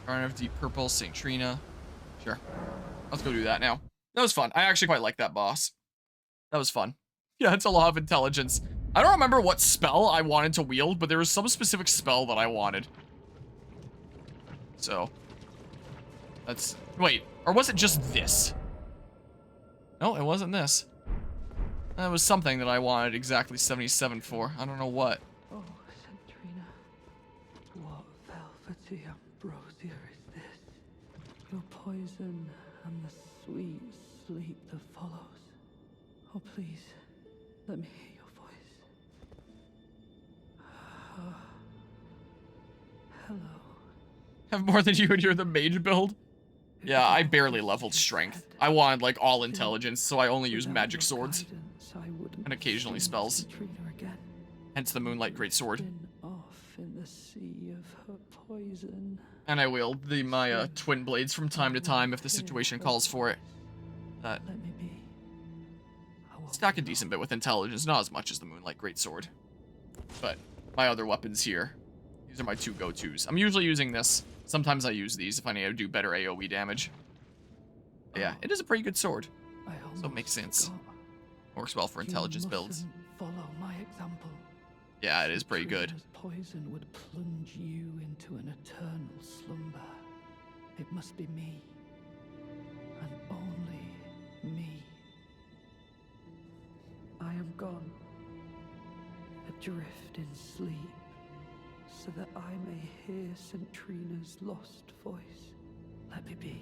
Garden of Deep Purple, St. Trina. Sure. Let's go do that now. That was fun. I actually quite like that boss. That was fun. Yeah, it's a lot of intelligence. I don't remember what spell I wanted to wield, but there was some specific spell that I wanted. So. That's... Wait. Or was it just this? No, it wasn't this. That was something that I wanted exactly 77 for. I don't know what. Oh, Centrina, what velvety ambrosia is this? Your poison and the sweet sleep that follows. Oh, please, let me hear your voice. Hello. Have more than you and you're the mage build? Yeah, I barely leveled strength. I wanted, like, all intelligence, so I only use magic swords. And occasionally spells. Hence the Moonlight Greatsword. And I wield my twin blades from time to time if the situation calls for it. Stack a decent bit with intelligence, not as much as the Moonlight Greatsword. But my other weapons here, these are my two go-tos. I'm usually using this. Sometimes I use these if I need to do better AoE damage. But yeah, it is a pretty good sword. So it makes sense. Works well for intelligence builds. Follow my example. Yeah, it is pretty good. Poison would plunge you into an eternal slumber. It must be me. And only me. I am gone. Adrift in sleep. So that I may hear Centrina's lost voice. Let me be.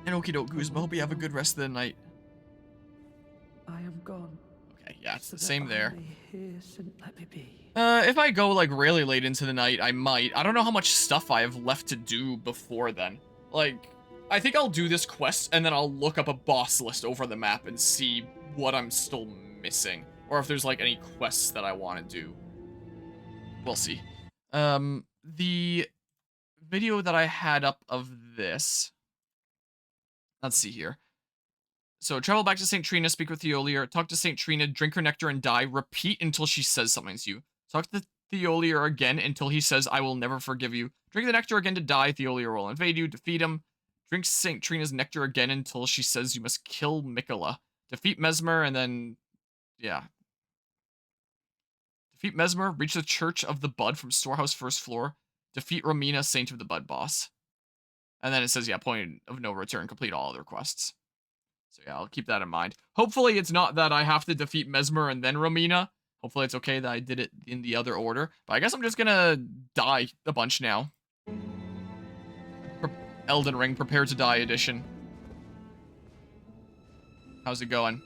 And okie doke, Guzma. Hope you have a good rest of the night. I am gone. Okay, yeah, it's the same there. Let me be. If I go, like, really late into the night, I might. I don't know how much stuff I have left to do before then. Like, I think I'll do this quest, and then I'll look up a boss list over the map and see what I'm still missing. Or if there's, like, any quests that I want to do. We'll see. The video that I had up of this. Let's see here. So, travel back to St. Trina, speak with Theolier, talk to St. Trina, drink her nectar and die, repeat until she says something to you. Talk to Theolier again until he says, I will never forgive you. Drink the nectar again to die, Theolier will invade you, defeat him. Drink St. Trina's nectar again until she says you must kill Mikola. Defeat Mesmer, and then, yeah. Defeat Mesmer, reach the Church of the Bud from Storehouse first floor. Defeat Romina, Saint of the Bud boss. And then it says, yeah, point of no return, complete all other quests. So yeah, I'll keep that in mind. Hopefully it's not that I have to defeat Mesmer and then Romina. Hopefully it's okay that I did it in the other order. But I guess I'm just gonna die a bunch now. Elden Ring, Prepare to Die edition. How's it going?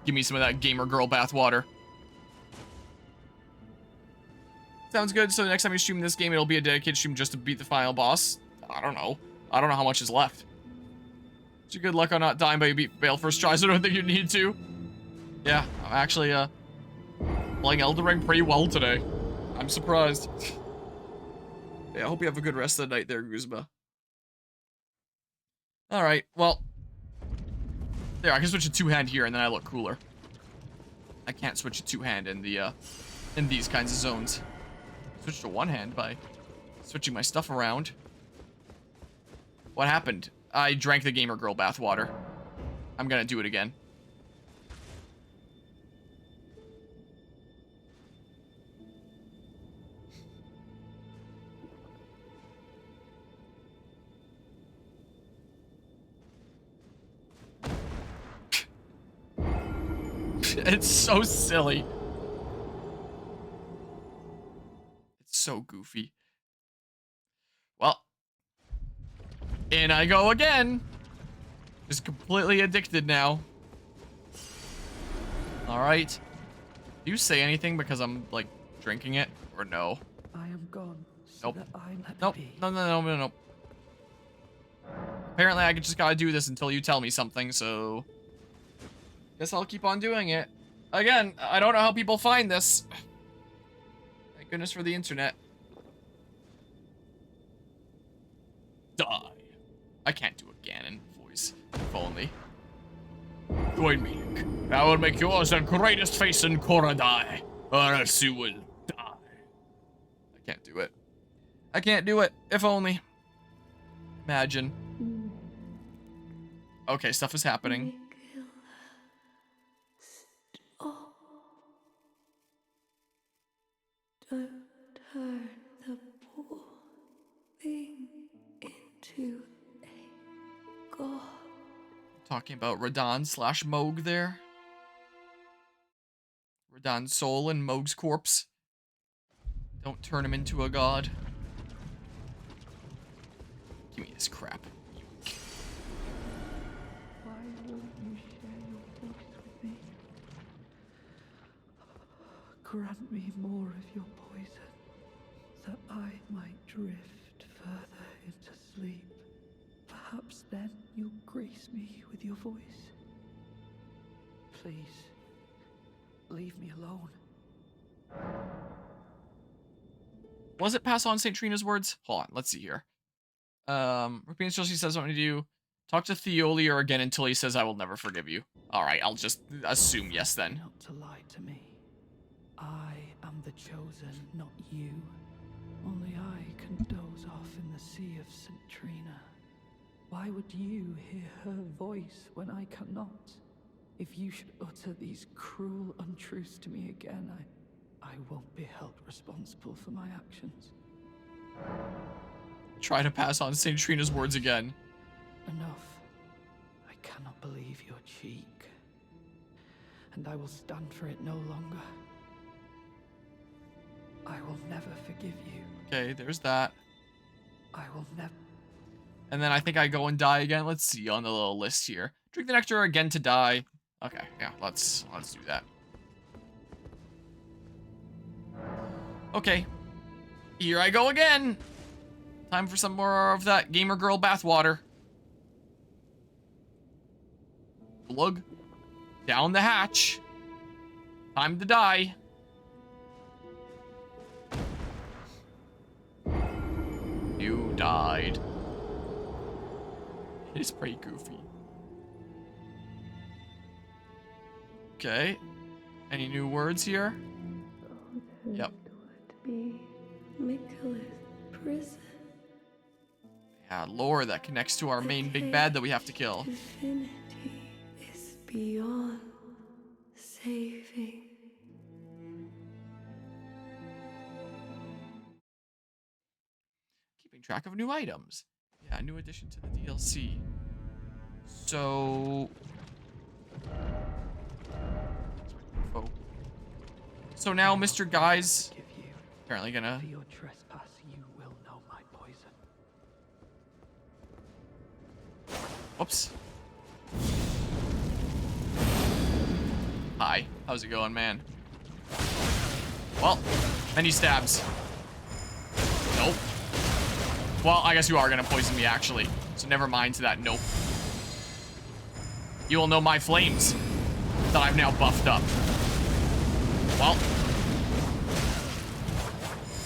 Give me some of that gamer girl bathwater. Sounds good. So the next time you stream this game, it'll be a dedicated stream just to beat the final boss. I don't know. I don't know how much is left. It's your good luck on not dying, but you beat Bale first try, so I don't think you need to. Yeah, I'm actually playing Elden Ring pretty well today. I'm surprised. Yeah, I hope you have a good rest of the night there, Guzma. Alright, well. There, I can switch to two-hand here, and then I look cooler. I can't switch to two-hand in the, in these kinds of zones. Switch to one-hand by switching my stuff around. What happened? I drank the gamer girl bathwater. I'm gonna do it again. It's so silly. It's so goofy. Well. In I go again. Just completely addicted now. Alright. Do you say anything because I'm, like, drinking it? Or no? I am gone. So Nope. that I Nope. No. Apparently I just gotta do this until you tell me something, so... Guess I'll keep on doing it. Again, I don't know how people find this. Thank goodness for the internet. Die. I can't do a Ganon voice, if only. Join me. I will make yours the greatest face in Korodai, or else you will die. I can't do it. I can't do it. If only. Imagine. Okay, stuff is happening. Stop. Don't turn the poor thing into a god. Talking about Radahn / Moog there. Radahn's soul and Moog's corpse. Don't turn him into a god. Give me this crap. Why won't you share your voice with me? Grant me more of your poison, that I might drift further into sleep. Perhaps then you'll grace me with your voice. Please, leave me alone. Was it pass on St. Trina's words? Hold on, let's see here. Repeating still, she says something to you. Talk to Theolier again until he says I will never forgive you. Alright, I'll just assume yes then. Not to lie to me. I am the chosen, not you. Only I can doze off in the sea of St. Trina. Why would you hear her voice when I cannot? If you should utter these cruel untruths to me again, I won't be held responsible for my actions. Try to pass on St. Trina's words again. Enough. I cannot believe your cheek. And I will stand for it no longer. I will never forgive you. Okay, there's that. I will never... And then I think I go and die again. Let's see on the little list here. Drink the nectar again to die. Okay, yeah, let's do that. Okay. Here I go again. Time for some more of that gamer girl bathwater. Glug. Down the hatch. Time to die. You died. It is pretty goofy. Okay. Any new words here? Yep. Would be Michaela's prison. Yeah, lore that connects to our main big bad that we have to kill. Infinity is beyond saving. Keeping track of new items. Yeah, new addition to the DLC. So... So now Mr. Guy's apparently gonna... For your trespass, you will know my poison. Whoops. Hi, how's it going, man? Well, many stabs. Nope. Well, I guess you are gonna poison me, actually. So never mind to that, nope. You will know my flames that I've now buffed up.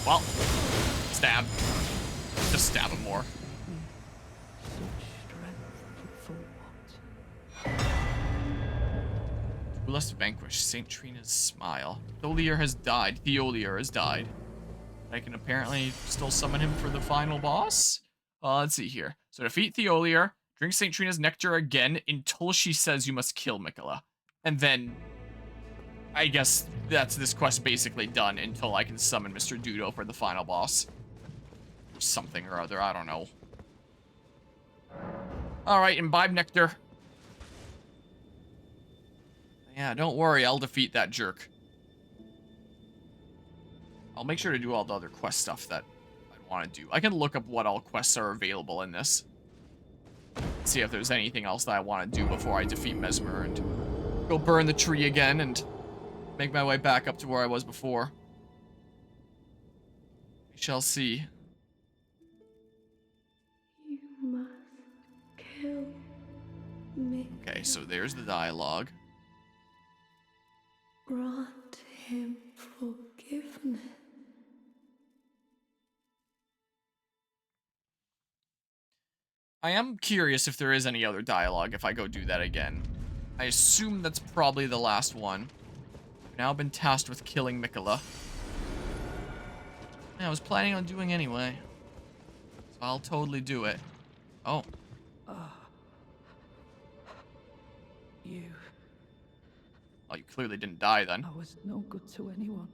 Well, stab. Just stab him more. Such strength for what? Who less vanquish St. Trina's smile. Theolier has died. Theolier has died. I can apparently still summon him for the final boss. Let's see here. So defeat Theolier, drink St. Trina's nectar again until she says you must kill Miquella. And then I guess that's this quest basically done until I can summon Mr. Dudo for the final boss. Or something or other, I don't know. Alright, imbibe nectar. Yeah, don't worry, I'll defeat that jerk. I'll make sure to do all the other quest stuff that I want to do. I can look up what all quests are available in this. See if there's anything else that I want to do before I defeat Mesmer and go burn the tree again and make my way back up to where I was before. We shall see. You must kill me. Okay, so there's the dialogue. Grant him forgiveness. I am curious if there is any other dialogue if I go do that again. I assume that's probably the last one. I've now been tasked with killing Miquella. Yeah, I was planning on doing anyway. I'll totally do it. Oh, You. well, you clearly didn't die then. I was no good to anyone.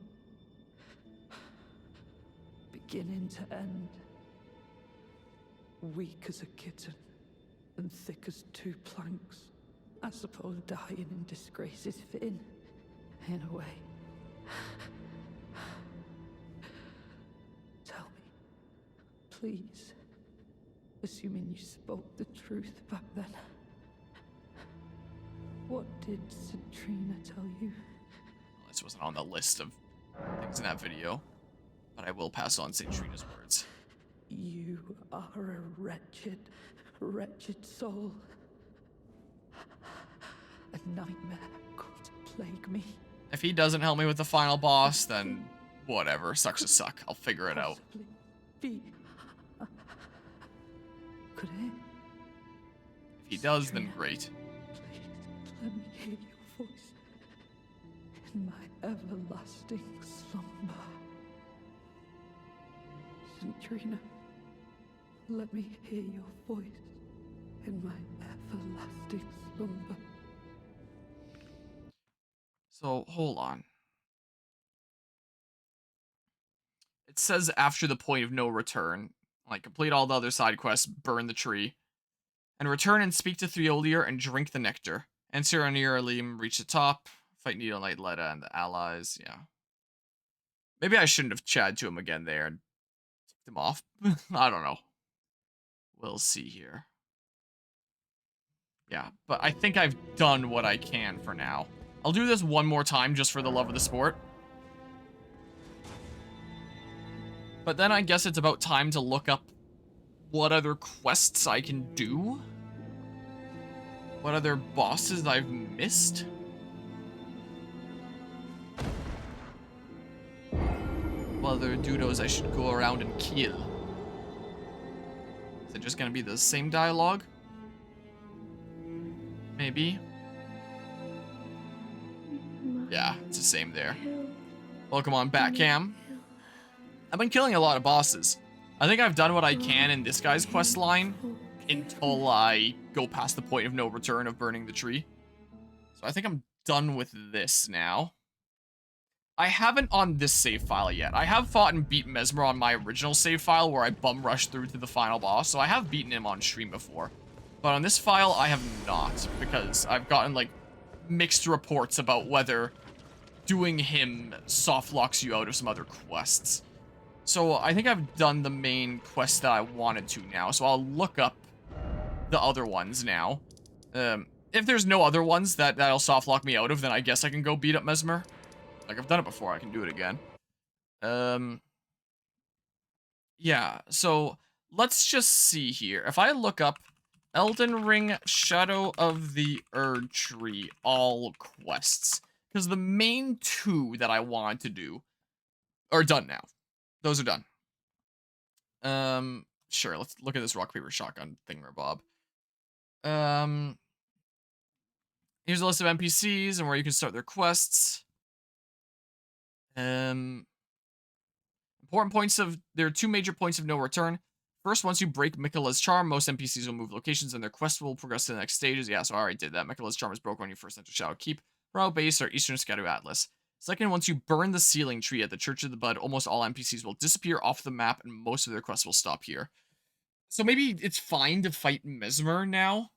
Beginning to end. Weak as a kitten, and thick as two planks. I suppose dying in disgrace is fitting, in a way. Tell me, please, assuming you spoke the truth back then, what did Citrina tell you? Well, this wasn't on the list of things in that video, but I will pass on St. Trina's words. You are a wretched, wretched soul. A nightmare come to plague me. If he doesn't help me with the final boss, then whatever. Sucks to suck. I'll figure it out. Possibly be. Could it? If he does, then great. Please, let me hear your voice in my everlasting slumber. Citrina, let me hear your voice in my everlasting slumber. So, hold on. It says after the point of no return, like, complete all the other side quests, burn the tree, and return and speak to Threolier and drink the nectar. Enter Aneeralim, reach the top, fight Needle Knight Leda and the allies, yeah. Maybe I shouldn't have chatted to him again there and ticked him off. I don't know. We'll see here. Yeah, but I think I've done what I can for now. I'll do this one more time just for the love of the sport. But then I guess it's about time to look up what other quests I can do. What other bosses I've missed. What other dudos I should go around and kill. Is it just gonna be the same dialogue? Maybe. Yeah, it's the same there. Welcome on back, Cam. I've been killing a lot of bosses. I think I've done what I can in this guy's quest line until I go past the point of no return of burning the tree. So I think I'm done with this now. I haven't on this save file yet. I have fought and beat Mesmer on my original save file where I bum rushed through to the final boss, so I have beaten him on stream before. But on this file, I have not, because I've gotten, like, mixed reports about whether doing him soft locks you out of some other quests. So I think I've done the main quest that I wanted to now, so I'll look up the other ones now. If there's no other ones that'll soft lock me out of, then I guess I can go beat up Mesmer. Like, I've done it before, I can do it again. Yeah, so let's just see here. If I look up Elden Ring Shadow of the Erdtree all quests, because the main two that I wanted to do are done now. Those are done. Sure, let's look at this rock, paper, shotgun thingamabob. Here's a list of NPCs and where you can start their quests. Important points of... There are two major points of no return. First, once you break Miquella's charm, most NPCs will move locations and their quest will progress to the next stages. Yeah, so I already did that. Miquella's charm is broken when you first enter Shadow Keep, Brow Base, or Eastern Scadu Atlas. Second, once you burn the sealing tree at the Church of the Bud, almost all NPCs will disappear off the map and most of their quests will stop here. So maybe it's fine to fight Mesmer now?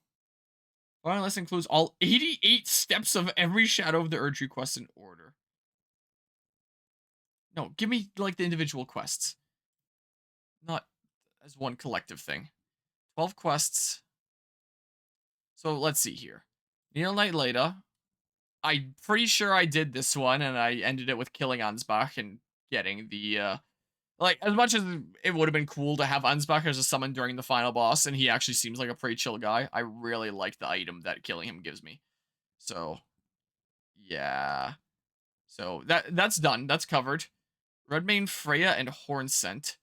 Well, this includes all 88 steps of every Shadow of the Erdtree quest in order. No, give me, like, the individual quests. Not as one collective thing. 12 quests. So, let's see here. Needle Knight Leda. I'm pretty sure I did this one, and I ended it with killing Ansbach and getting the, like, as much as it would have been cool to have Ansbach as a summon during the final boss, and he actually seems like a pretty chill guy, I really like the item that killing him gives me. So, yeah. So, that's done. That's covered. Redmane Freya and Hornscent.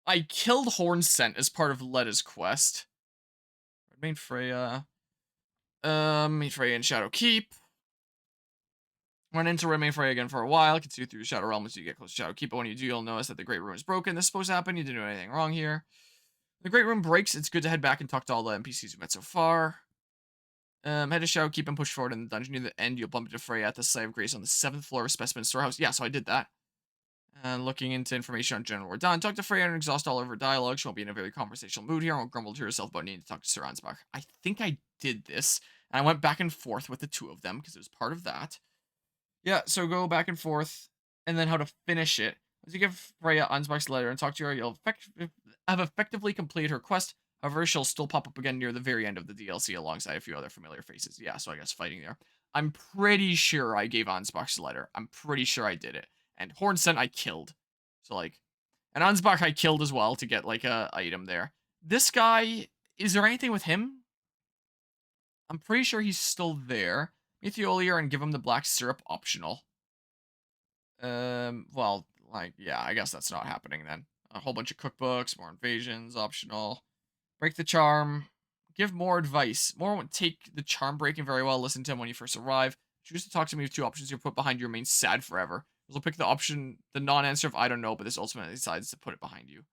I killed Hornscent as part of Leda's quest. Redmane Freya. Meet Freya in Shadow Keep. Run into Redmane Freya again for a while. Continue through the Shadow Realm until you get close to Shadow Keep. But when you do, you'll notice that the Great Ruin is broken. This is supposed to happen. You didn't do anything wrong here. The Great Room breaks. It's good to head back and talk to all the NPCs we've met so far. Head to Shadow Keep and push forward in the dungeon. Near the end, you'll bump into Freya at the Site of Grace on the 7th floor of Specimen Storehouse. Yeah, so I did that. Looking into information on General Radon. Talk to Freya and exhaust all of her dialogue. She won't be in a very conversational mood here and won't grumble to herself about needing to talk to Sir Ansbach. I think I did this. And I went back and forth with the two of them because it was part of that. Yeah, so go back and forth. And then how to finish it. As you give Freya Ansbach's letter and talk to her, you'll have effectively completed her quest. However, she'll still pop up again near the very end of the DLC alongside a few other familiar faces. Yeah, so I guess fighting there. I'm pretty sure I gave Ansbach's letter. I'm pretty sure I did it. And Hornsent I killed. So, like... And Ansbach I killed as well to get, like, a item there. This guy... Is there anything with him? I'm pretty sure he's still there. Meet the Olier and give him the black syrup optional. Well, like, yeah, I guess that's not happening then. A whole bunch of cookbooks, more invasions, optional. Break the charm. Give more advice. More won't take the charm breaking very well. Listen to him when you first arrive. Choose to talk to me with two options. You're put behind you remain sad forever. You'll pick the option, the non-answer of I don't know, but this ultimately decides to put it behind you.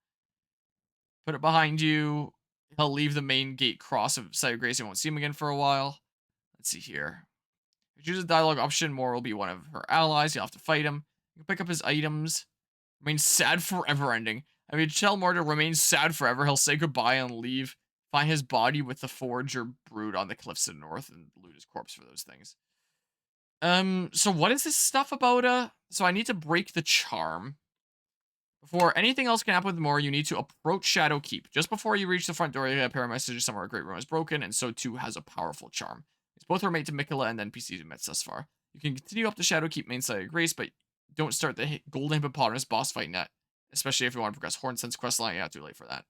Put it behind you. He'll leave the main gate cross of Site of Grace and won't see him again for a while. Let's see here. If you choose a dialogue option, Moore will be one of her allies. You'll have to fight him. You can pick up his items. Remain sad forever ending. I mean, tell Moore to remain sad forever. He'll say goodbye and leave. Find his body with the Forager brood on the cliffs to the north and loot his corpse for those things. So what is this stuff about, so I need to break the charm. Before anything else can happen with Moore, you need to approach Shadow Keep. Just before you reach the front door, you get a pair of messages somewhere a great room is broken, and so too has a powerful charm. These both are made to Mikola and NPCs we met thus far. You can continue up the Shadow Keep main Site of Grace, but don't start the Golden Hippopotamus boss fight yet. Especially if you want to progress Hornsent's questline, yeah, too late for that.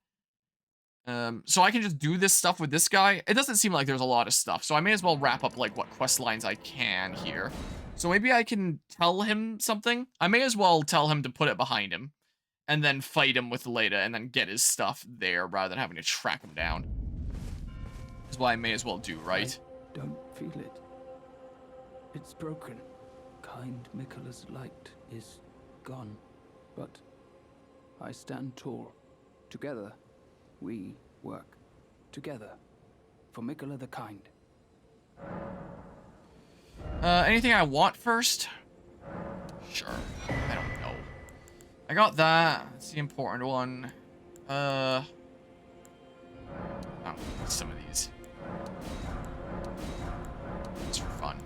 So I can just do this stuff with this guy. It doesn't seem like there's a lot of stuff, so I may as well wrap up, like, what quest lines I can here. So maybe I can tell him something. I may as well tell him to put it behind him, and then fight him with Leda, and then get his stuff there, rather than having to track him down. That's what I may as well do, right? I don't feel it. It's broken. Kind Mikola's light is gone, but I stand tall. Together, we work. Together, for Mikola the Kind. Anything I want first? Sure. I don't know. I got that. That's the important one. I don't know, some of these. Just for fun.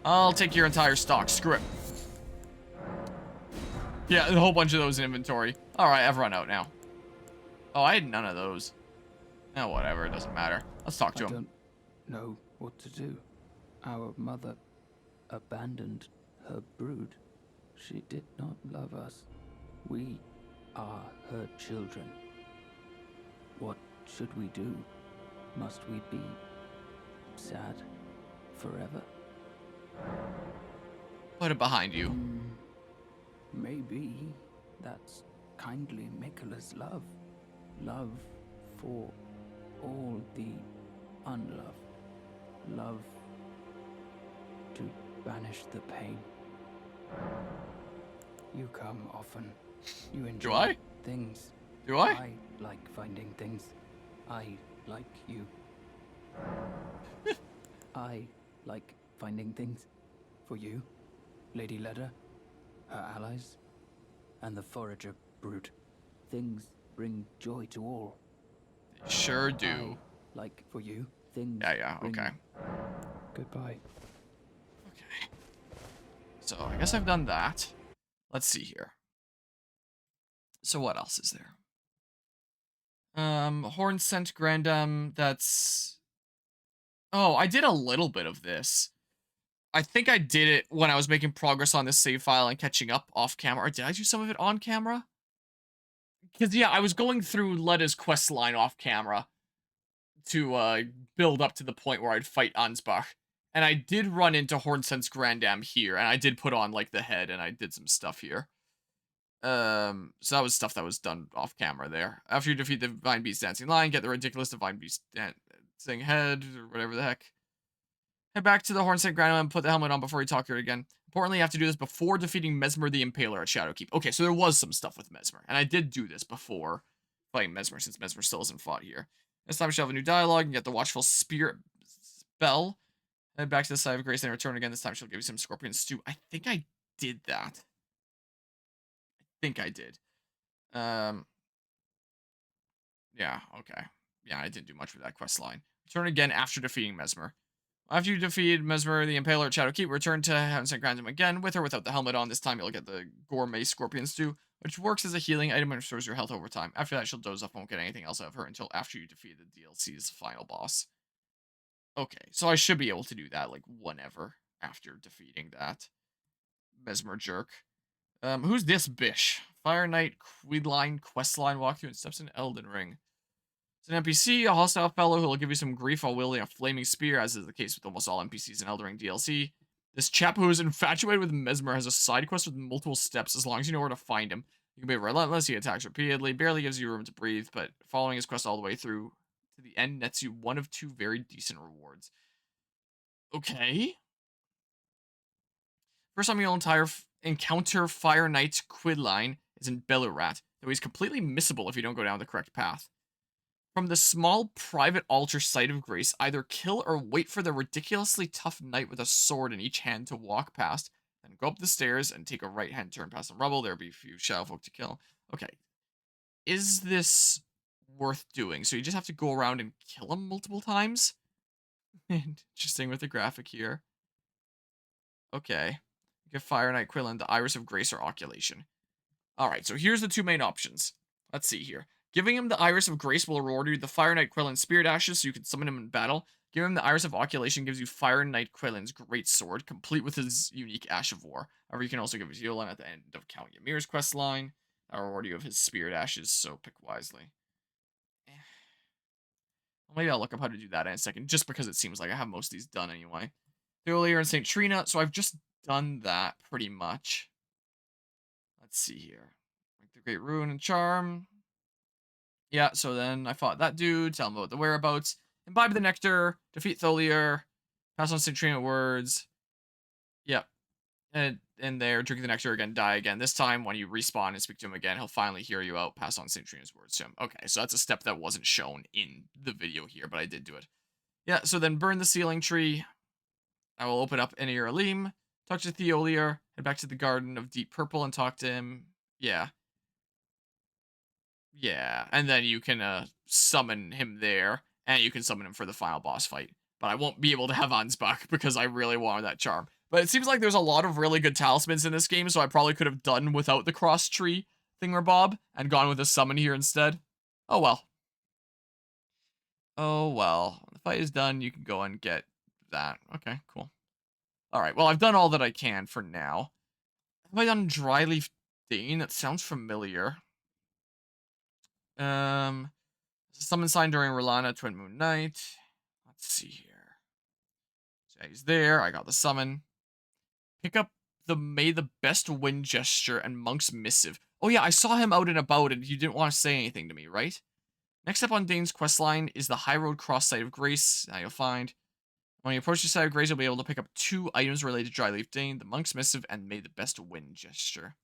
I'll take your entire stock. Screw it. Yeah, a whole bunch of those in inventory. Alright, I've run out now. Oh, I had none of those. Oh, whatever. It doesn't matter. Let's talk to him. I don't know what to do. Our mother abandoned her brood. She did not love us. We are her children. What should we do? Must we be sad forever? Put it behind you. Maybe that's kindly Mikola's love. Love for all the unloved. Love to banish the pain. You come often. You enjoy Do I? things. Do I? I like finding things. I like you. I like finding things for you, Lady Leda, her allies, and the Forager brood. Things bring joy to all. They sure do. Like for you, things. Yeah, bring okay. Goodbye. Okay. So, I guess I've done that. Let's see here. So, what else is there? Hornsent Grandam, that's... Oh, I did a little bit of this. I think I did it when I was making progress on this save file and catching up off camera. Or did I do some of it on camera? Because, yeah, I was going through Leda's quest line off camera to build up to the point where I'd fight Ansbach. And I did run into Hornsent's Grandam here, and I did put on, like, the head, and I did some stuff here. So that was stuff that was done off camera there. After you defeat the Divine Beast Dancing Lion, get the ridiculous Divine Beast Dancing Head, or whatever the heck. Head back to the Hornsent Grandam and put the helmet on before you talk to her again. Importantly, you have to do this before defeating Mesmer the Impaler at Shadowkeep. Okay, so there was some stuff with Mesmer, and I did do this before fighting Mesmer, since Mesmer still isn't fought here. This time we shall have a new dialogue and get the Watchful Spirit spell. Head back to the side of Grace and return again. This time she'll give you some scorpion stew. I think I did that. I think I did. Yeah, okay. Yeah, I didn't do much with that quest line. Return again after defeating Mesmer. After you defeat Mesmer, the Impaler at Shadowkeep, return to Heaven Sent Grindum again, with or without the helmet on. This time you'll get the Gourmet Scorpion Stew, which works as a healing item and restores your health over time. After that, she'll doze off and won't get anything else out of her until after you defeat the DLC's final boss. Okay, so I should be able to do that, like, whenever after defeating that Mesmer jerk. Who's this bish? Fire Knight Quidline questline walkthrough and steps in Elden Ring. It's an NPC, a hostile fellow who will give you some grief while wielding a flaming spear, as is the case with almost all NPCs in Elden Ring DLC. This chap who is infatuated with Mesmer has a side quest with multiple steps as long as you know where to find him. You can be relentless, he attacks repeatedly, barely gives you room to breathe, but following his quest all the way through to the end nets you one of 2 very decent rewards. Okay. First time you'll encounter Fire Knight Quidline is in Belurat, though he's completely missable if you don't go down the correct path. From the small private altar site of Grace, either kill or wait for the ridiculously tough knight with a sword in each hand to walk past, then go up the stairs and take a right-hand turn past some rubble. There'll be a few shadowfolk to kill. Okay. Is this worth doing? So you just have to go around and kill them multiple times? Interesting with the graphic here. Okay. Give Fire Knight Quidline the Iris of Grace or Oculation. Alright, so here's the 2 main options. Let's see here. Giving him the Iris of Grace will reward you the Fire Knight Quidline Spirit Ashes so you can summon him in battle. Giving him the Iris of Oculation gives you Fire Knight Quidline's Great Sword, complete with his unique Ash of War. However, you can also give his Yolan at the end of Count Ymir's quest line. That'll reward you of his Spirit Ashes, so pick wisely. Well, maybe I'll look up how to do that in a second, just because it seems like I have most of these done anyway. Earlier in St. Trina, so I've just done that pretty much. Let's see here. Like the Great Ruin and Charm. Yeah, so then I fought that dude, tell him about the whereabouts, imbibe the nectar, defeat Tholier, pass on St. Trina words. Yep. And there, drink the nectar again, die again. This time, when you respawn and speak to him again, he'll finally hear you out, pass on St. Trina's words to him. Okay, so that's a step that wasn't shown in the video here, but I did do it. Yeah, so then burn the sealing tree. I will open up Enier Alim, talk to Theolier, head back to the Garden of Deep Purple and talk to him. Yeah. Yeah, and then you can summon him there, and you can summon him for the final boss fight. But I won't be able to have Ansbach because I really wanted that charm. But it seems like there's a lot of really good talismans in this game, so I probably could have done without the cross tree thingamabob and gone with a summon here instead. Oh well. Oh well. When the fight is done, you can go and get that. Okay, cool. Alright, well, I've done all that I can for now. Have I done Dryleaf Dane? That sounds familiar. Summon sign during Rolana Twin Moon Night. Let's see here. So he's there. I got the summon. Pick up the May the Best Wind gesture and Monk's Missive. Oh yeah, I saw him out and about and you didn't want to say anything to me, right? Next up on Dane's questline is the High Road Cross Site of Grace. Now you'll find when you approach the Site of Grace, you'll be able to pick up 2 items related to Dryleaf Dane, the Monk's Missive and May the Best Wind gesture.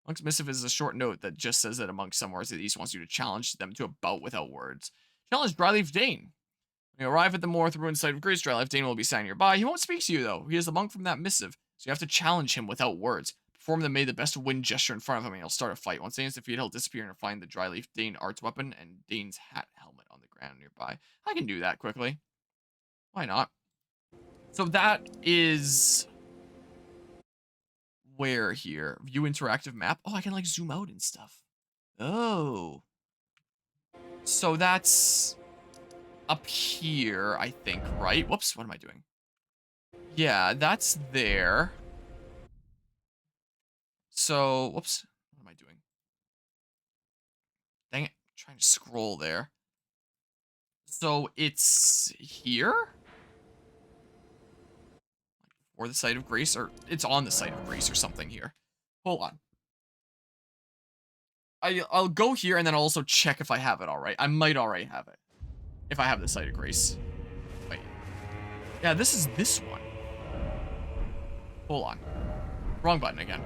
Monk's Missive is a short note that just says that a monk somewhere to the east wants you to challenge them to a bout without words. Challenge Dryleaf Dane. When you arrive at the Morth Ruined Site of Grace, Dryleaf Dane will be standing nearby. He won't speak to you, though. He is the monk from that missive, so you have to challenge him without words. Perform the May the Best Wind gesture in front of him, and he'll start a fight. Once Dane is defeated, he'll disappear and find the Dryleaf Dane arts weapon and Dane's hat helmet on the ground nearby. I can do that quickly. Why not? So that is... where here? View interactive map? Oh, I can like zoom out and stuff. Oh. So that's up here, I think, right? Whoops, what am I doing? Yeah, that's there. So, whoops, what am I doing? Dang it, I'm trying to scroll there. So it's here? Or the Site of Grace, or it's on the Site of Grace or something here. Hold on. I'll go here and then I'll also check if I have it alright. I might already have it. If I have the Site of Grace. Wait. Yeah, this is this one. Hold on. Wrong button again.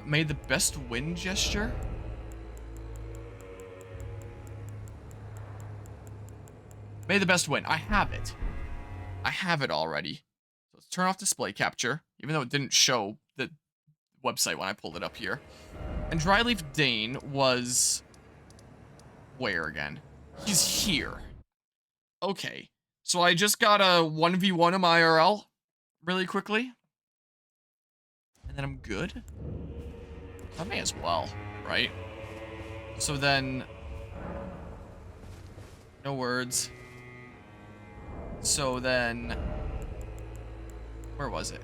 May the Best Wind gesture? May the best win. I have it. I have it already. So let's turn off display capture, even though it didn't show the website when I pulled it up here. And Dryleaf Dane was... where again? He's here. Okay. So I just got a 1v1 him IRL really quickly. And then I'm good. I may as well, right? So then... no words. So then... where was it?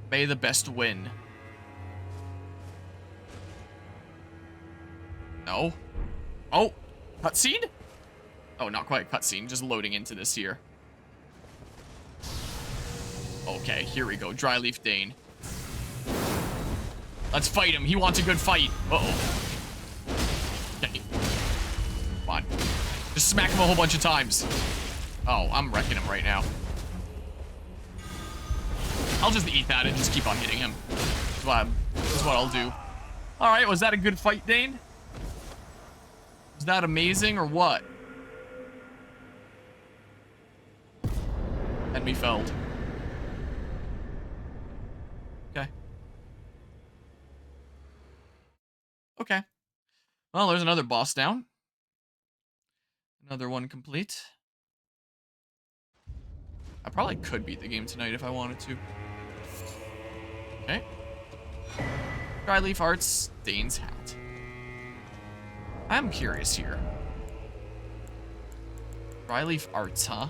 May the best win. No. Oh! Cutscene? Oh, not quite cutscene. Just loading into this here. Okay, here we go. Dryleaf Dane. Let's fight him. He wants a good fight. Uh-oh. Okay. Come on. Just smack him a whole bunch of times. Oh, I'm wrecking him right now. I'll just eat that and just keep on hitting him. That's what I'll do. Alright, was that a good fight, Dane? Was that amazing or what? Enemy felled. Okay. Okay. Well, there's another boss down. Another one complete. I probably could beat the game tonight if I wanted to. Okay. Dryleaf Arts, Dane's hat. I'm curious here. Dryleaf Arts, huh?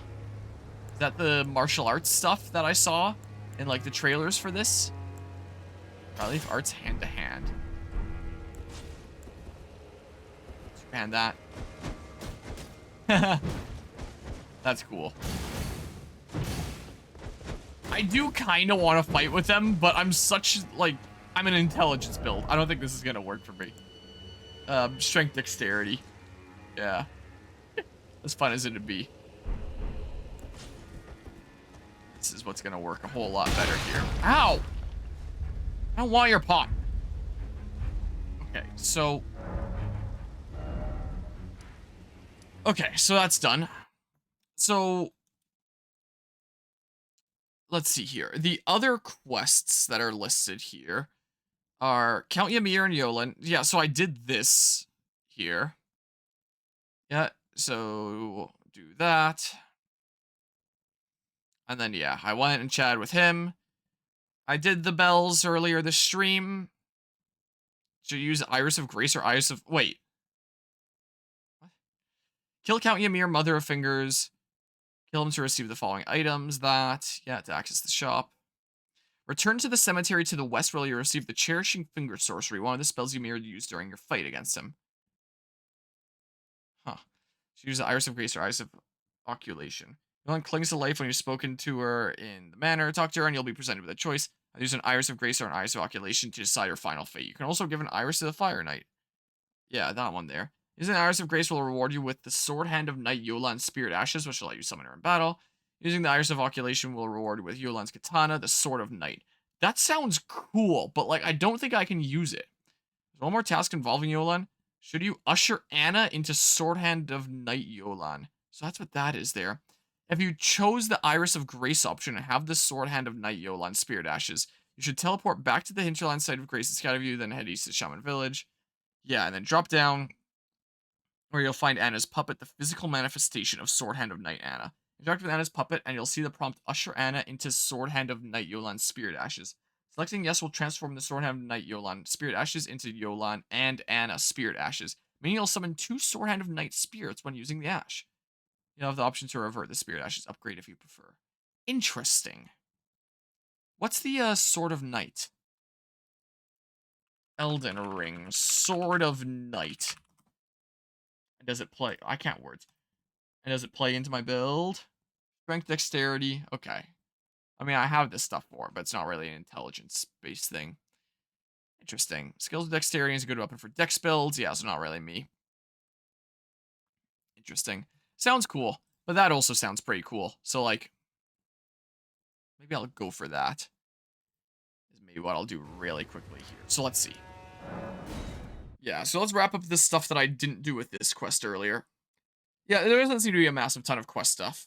Is that the martial arts stuff that I saw in like the trailers for this? Dryleaf Arts hand to hand. Japan that. That's cool. I do kind of want to fight with them, but I'm such, like, I'm an intelligence build. I don't think this is going to work for me. Strength, dexterity. Yeah. As fun as it'd be. This is what's going to work a whole lot better here. Ow! I don't want your pot. Okay, so... okay, so that's done. So... let's see here. The other quests that are listed here are Count Ymir and Yolan. Yeah, so I did this here. Yeah, so do that. And then, yeah, I went and chatted with him. I did the bells earlier this stream. Should you use Iris of Grace or Iris of... wait. What? Kill Count Ymir, Mother of Fingers. Kill him to receive the following items. That, yeah, to access the shop. Return to the cemetery to the west where you receive the Cherishing Finger Sorcery, one of the spells Ymir used during your fight against him. Huh. She used the Iris of Grace or Iris of Oculation. Yolan clings to life when you've spoken to her in the manner. Talk to her and you'll be presented with a choice. Use an Iris of Grace or an Iris of Oculation to decide your final fate. You can also give an Iris to the Fire Knight. Yeah, that one there. Using an Iris of Grace will reward you with the Sword Hand of Knight Yolan's Spirit Ashes, which will let you summon her in battle. Using the Iris of Oculation will reward you with Yolan's Katana, the Sword of Night. That sounds cool, but like I don't think I can use it. There's one more task involving Yolan. Should you usher Anna into Sword Hand of Night Yolan? So that's what that is there. If you chose the Iris of Grace option and have the Sword Hand of Night Yolan Spirit Ashes, you should teleport back to the hinterland site of Grace's Scout View, then head east to Shaman Village. Yeah, and then drop down where you'll find Anna's puppet, the physical manifestation of Sword Hand of Night Anna. Interact with Anna's puppet, and you'll see the prompt Usher Anna into Sword Hand of Night Yolan Spirit Ashes. Selecting yes will transform the Sword Hand of Night Yolan Spirit Ashes into Yolan and Anna Spirit Ashes, meaning you'll summon 2 Sword Hand of Night Spirits when using the Ash. You'll have the option to revert the Spirit Ashes upgrade if you prefer. Interesting. What's the Sword of Night? Elden Ring. Sword of Night. And does it play? I can't words. And does it play into my build? Strength, dexterity. Okay. I mean, I have this stuff for it, but it's not really an intelligence-based thing. Interesting. Skills with dexterity is a good weapon for dex builds. Yeah, so not really me. Interesting. Sounds cool, but that also sounds pretty cool. So, like, maybe I'll go for that. Is maybe what I'll do really quickly here. So let's see. Yeah, so let's wrap up this stuff that I didn't do with this quest earlier. Yeah, there doesn't seem to be a massive ton of quest stuff.